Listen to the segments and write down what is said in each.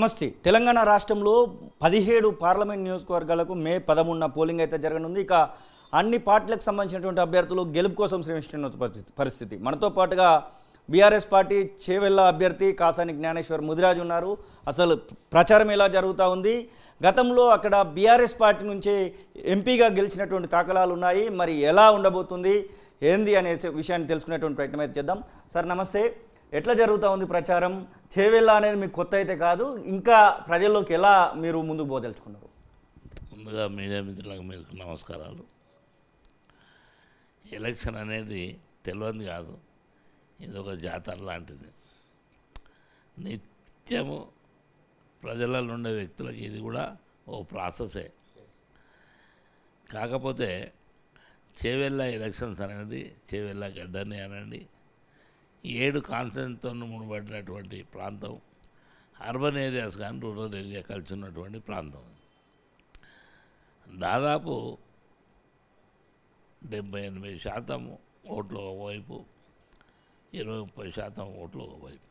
నమస్తే. తెలంగాణ రాష్ట్రంలో 17 పార్లమెంట్ నియోజకవర్గాలకు మే 13న పోలింగ్ అయితే జరగనుంది. ఇక అన్ని పార్టీలకు సంబంధించినటువంటి అభ్యర్థులు గెలుపు కోసం శ్రమిస్తున్న పరిస్థితి. మనతో పాటుగా బీఆర్ఎస్ పార్టీ చేవెళ్ళ అభ్యర్థి కాసాని జ్ఞానేశ్వర్ ముదిరాజు ఉన్నారు. అసలు ప్రచారం ఎలా జరుగుతూ ఉంది, గతంలో అక్కడ బీఆర్ఎస్ పార్టీ నుంచే ఎంపీగా గెలిచినటువంటి దాఖలాలు ఉన్నాయి, మరి ఎలా ఉండబోతుంది ఏంది అనే విషయాన్ని తెలుసుకునేటువంటి ప్రయత్నం అయితే చేద్దాం. సార్ నమస్తే, ఎట్లా జరుగుతూ ఉంది ప్రచారం? చేవెళ్ళ అనేది మీకు కొత్త అయితే కాదు, ఇంకా ప్రజల్లోకి ఎలా మీరు ముందుకు పోదలుచుకున్నారు? ముందుగా మీడియా మిత్రులకు మీకు నమస్కారాలు. ఎలక్షన్ అనేది తెలియదు కాదు, ఇది ఒక జాతర లాంటిది. నిత్యము ప్రజలలో ఉండే వ్యక్తులకి ఇది కూడా ఓ ప్రాసెసే. కాకపోతే చేవెళ్ళ ఎలక్షన్స్ అనేది చేవెళ్ళ గడ్డని అనండి, 7 కాన్స్టిట్యూన్సీతో ముడిపడినటువంటి ప్రాంతం, అర్బన్ ఏరియాస్ కానీ రూరల్ ఏరియా కలిసి ఉన్నటువంటి ప్రాంతం. దాదాపు 70-80% ఓట్లు ఒకవైపు, 20-30% ఓట్లు ఒకవైపు.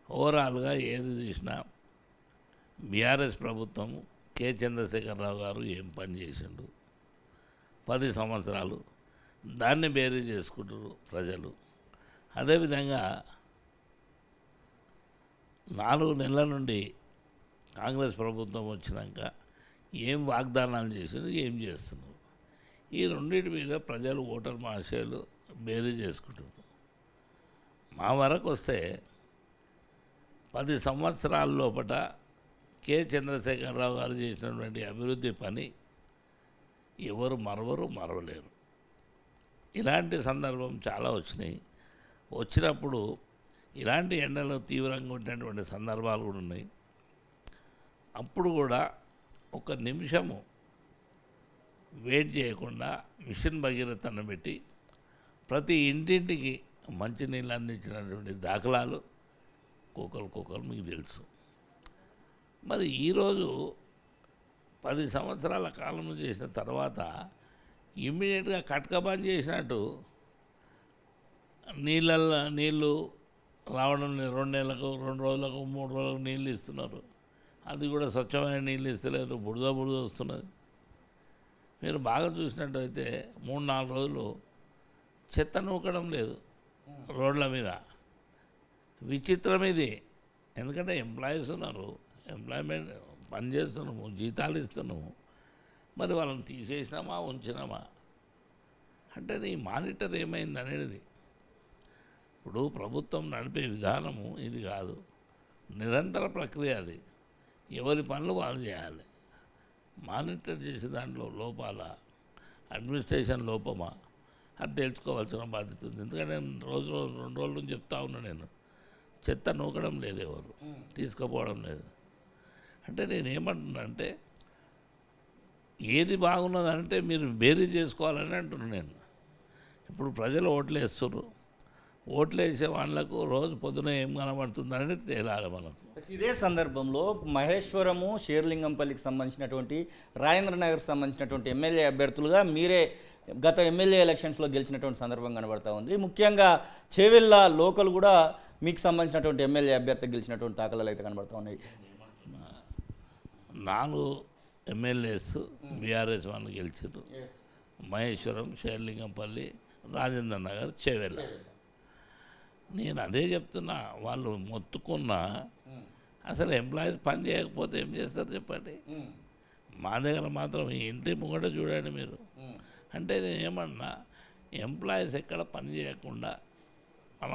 ఓవరాల్గా ఏది చూసినా బీఆర్ఎస్ ప్రభుత్వం కె చంద్రశేఖరరావు గారు ఏం పని చేసిండు 10 సంవత్సరాలు, దాన్ని బేరీ చేసుకుంటారు ప్రజలు. అదేవిధంగా 4 నెలల నుండి కాంగ్రెస్ ప్రభుత్వం వచ్చినాక ఏం వాగ్దానాలు చేసిండు, ఏం చేస్తున్నారు, ఈ రెండింటి మీద ప్రజలు ఓటర్ మహాశయులు బేరీ చేసుకుంటున్నారు. మా వరకు వస్తే 10 సంవత్సరాల లోపల కె చంద్రశేఖరరావు గారు చేసినటువంటి అభివృద్ధి పని ఎవరు మరవలేరు. ఇలాంటి సందర్భం చాలా వచ్చినప్పుడు ఇలాంటి ఎండలు తీవ్రంగా ఉన్నటువంటి సందర్భాలు కూడా ఉన్నాయి. అప్పుడు కూడా ఒక నిమిషము వెయిట్ చేయకుండా మిషన్ భగీరథను పెట్టి ప్రతి ఇంటింటికి మంచినీళ్ళు అందించినటువంటి దాఖలాలు కోకలు మీకు తెలుసు. మరి ఈరోజు 10 సంవత్సరాల కాలం చేసిన తర్వాత ఇమ్మీడియట్గా కట్కబాన్ చేసినట్టు నీళ్ళు రావడం 2 నెలలకు 2 రోజులకు 3 రోజులకు నీళ్ళు ఇస్తున్నారు. అది కూడా స్వచ్ఛమైన నీళ్ళు ఇస్తలేరు, బురద వస్తున్నది. మీరు బాగా చూసినట్టయితే 3-4 రోజులు చెత్త నూకడం లేదు రోడ్ల మీద. విచిత్రం ఇది. ఎందుకంటే ఎంప్లాయీస్ ఉన్నారు, ఎంప్లాయ్మెంట్ పని చేస్తున్నాము, జీతాలు ఇస్తున్నాము, మరి వాళ్ళని తీసేసినామా ఉంచినామా అంటే ఈ మానిటర్ ఏమైంది అనేది. ఇప్పుడు ప్రభుత్వం నడిపే విధానము ఇది కాదు, నిరంతర ప్రక్రియ. అది ఎవరి పనులు వాళ్ళు చేయాలి. మానిటర్ చేసే దాంట్లో లోపాల, అడ్మినిస్ట్రేషన్ లోపమా అది తెలుసుకోవాల్సిన బాధ్యత ఉంది. ఎందుకంటే నేను 2 రోజుల నుంచి చెప్తా ఉన్నా, నేను చెత్త నూకడం లేదు, ఎవరు తీసుకుపోవడం లేదు. అంటే నేనేమంటున్నా అంటే ఏది బాగున్నదంటే మీరు బేరీ చేసుకోవాలని అంటున్నాను నేను. ఇప్పుడు ప్రజలు ఓట్లేస్తున్నారు, ఓట్లేసే వాళ్ళకు రోజు పొద్దున ఏం కనబడుతుందని తేలాలి మనకు. ఇదే సందర్భంలో మహేశ్వరము, షేర్లింగంపల్లికి సంబంధించినటువంటి రాజేంద్ర నగర్కి సంబంధించినటువంటి ఎమ్మెల్యే అభ్యర్థులుగా మీరే గత ఎమ్మెల్యే ఎలక్షన్స్లో గెలిచినటువంటి సందర్భం కనబడుతూ ఉంది. ముఖ్యంగా చేవెళ్ళ లోకల్ కూడా మీకు సంబంధించినటువంటి ఎమ్మెల్యే అభ్యర్థి గెలిచినటువంటి దాఖలాలు అయితే కనబడుతూ ఉన్నాయి. 4 ఎమ్మెల్యేస్ బీఆర్ఎస్ వాళ్ళు గెలిచారు. మహేశ్వరం, షేర్లింగంపల్లి, రాజేంద్ర నగర్, చేవెళ్ళ. నేను అదే చెప్తున్నా, వాళ్ళు మొత్తుకున్నా అసలు ఎంప్లాయీస్ పని చేయకపోతే ఏం చేస్తారు చెప్పండి. మా దగ్గర మాత్రం ఇంటి ముంగట చూడండి మీరు. అంటే నేను ఏమన్నా ఎంప్లాయీస్ ఎక్కడ పని చేయకుండా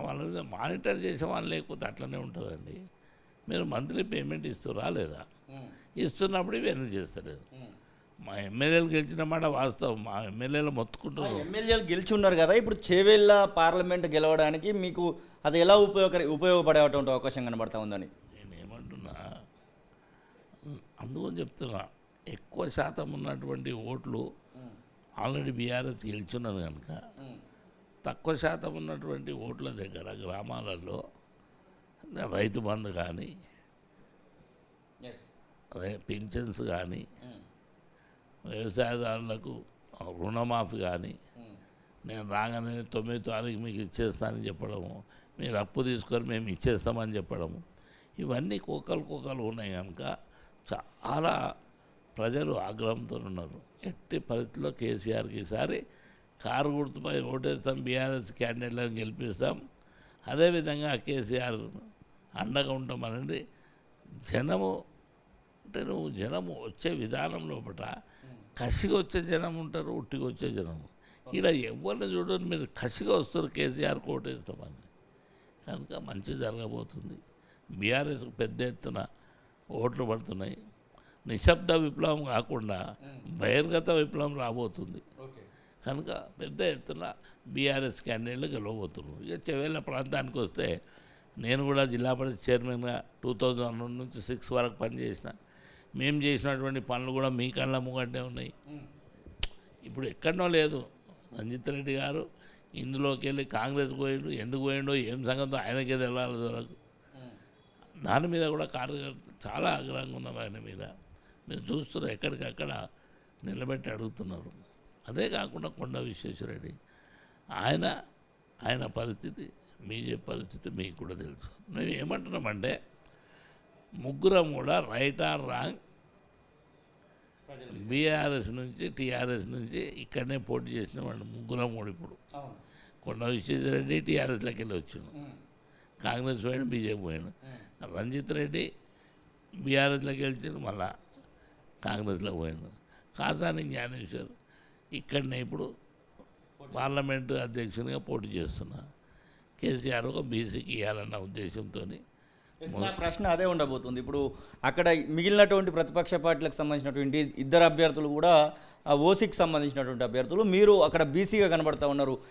వాళ్ళ మానిటర్ చేసే వాళ్ళు లేకపోతే అట్లనే ఉంటుందండి. మీరు మంత్లీ పేమెంట్ ఇస్తురా లేదా? ఇస్తున్నప్పుడు ఇవి ఎందుకు చేస్తలేదు? మా ఎమ్మెల్యేలు గెలిచిన మాట వాస్తవం, మా ఎమ్మెల్యేలు మొత్తుకుంటారు. ఎమ్మెల్యేలు గెలిచి ఉన్నారు కదా, ఇప్పుడు చేవెళ్ళ పార్లమెంట్ గెలవడానికి మీకు అది ఎలా ఉపయోగపడేటువంటి అవకాశం కనబడతా ఉందని నేనేమంటున్నా, అందుకని చెప్తున్నా. ఎక్కువ శాతం ఉన్నటువంటి ఓట్లు ఆల్రెడీ బీఆర్ఎస్ గెలిచున్నది కనుక తక్కువ శాతం ఉన్నటువంటి ఓట్ల దగ్గర గ్రామాలలో రైతు బంధు కానీ, పింఛన్స్ కానీ, వ్యవసాయదారులకు రుణమాఫీ కానీ, నేను రాగానే 9వ తారీఖు మీకు ఇచ్చేస్తానని చెప్పడము, మీరు అప్పు తీసుకొని మేము ఇచ్చేస్తామని చెప్పడము, ఇవన్నీ కోకలు ఉన్నాయి కనుక చాలా ప్రజలు ఆగ్రహంతో ఉన్నారు. ఎట్టి పరిస్థితుల్లో కేసీఆర్కి ఈసారి కారు గుర్తుపై ఓటేస్తాం, బీఆర్ఎస్ క్యాండిడేట్లను గెలిపిస్తాం, అదేవిధంగా కేసీఆర్ అండగా ఉంటామనండి. జనము అంటే నువ్వు జనము వచ్చే విధానం లోపల కసిగా వచ్చే జనం ఉంటారు, ఉట్టిగా వచ్చే జనం. ఇలా ఎవరిని చూడండి, మీరు కసిగా వస్తారు కేసీఆర్ ఓటేస్తామని. కనుక మంచి జరగబోతుంది. బీఆర్ఎస్కు పెద్ద ఎత్తున ఓట్లు పడుతున్నాయి. నిశ్శబ్ద విప్లవం కాకుండా బహిర్గత విప్లవం రాబోతుంది. కనుక పెద్ద ఎత్తున బీఆర్ఎస్ క్యాండిడేట్లు గెలవబోతున్నారు. ఇక చెవేళ్ళ ప్రాంతానికి వస్తే నేను కూడా జిల్లా పరిషత్ చైర్మన్గా 2001 నుంచి 6 వరకు పనిచేసిన. మేము చేసినటువంటి పనులు కూడా మీ కళ్ళ ముంగటే ఉన్నాయి. ఇప్పుడు ఎక్కడనో లేదు. రంజిత్ రెడ్డి గారు ఇందులోకి వెళ్ళి కాంగ్రెస్ పోయిండు, ఎందుకు పోయిండో ఏం సంగతో ఆయనకే తెలాలి దొరకు. దాని మీద కూడా కార్యకర్త చాలా ఆగ్రహంగా ఉన్నారు ఆయన మీద. మీరు చూస్తున్నారు, ఎక్కడికక్కడ నిలబెట్టి అడుగుతున్నారు. అదే కాకుండా కొండ విశ్వేశ్వరరెడ్డి ఆయన పరిస్థితి, పరిస్థితి మీకు కూడా తెలుసు. మేము ఏమంటున్నామంటే ముగ్గురం కూడా రైట్ ఆర్ రాంగ్ బీఆర్ఎస్ నుంచి టీఆర్ఎస్ నుంచి ఇక్కడనే పోటీ చేసిన వాళ్ళు ముగ్గురం కూడా. ఇప్పుడు కొండ విశ్వేశ్వరరెడ్డి టీఆర్ఎస్లోకి వెళ్ళి వచ్చాను, కాంగ్రెస్ పోయాడు, బీజేపీ పోయాడు. రంజిత్ రెడ్డి బీఆర్ఎస్లోకి వెళ్ళాను, మళ్ళా కాంగ్రెస్లోకి పోయాడు. కాసాని జ్ఞానేశ్వర్ ఇక్కడనే ఇప్పుడు పార్లమెంటు అధ్యక్షునిగా పోటీ చేస్తున్నా. కేసీఆర్ ఒక బీసీకి ఇవ్వాలన్న ఉద్దేశంతో. నా ప్రశ్న అదే ఉండబోతుంది. ఇప్పుడు అక్కడ మిగిలినటువంటి ప్రతిపక్ష పార్టీలకు సంబంధించినటువంటి 2 అభ్యర్థులు కూడా ఓసీకి సంబంధించినటువంటి అభ్యర్థులు, మీరు అక్కడ బీసీగా కనబడతా ఉన్నారు.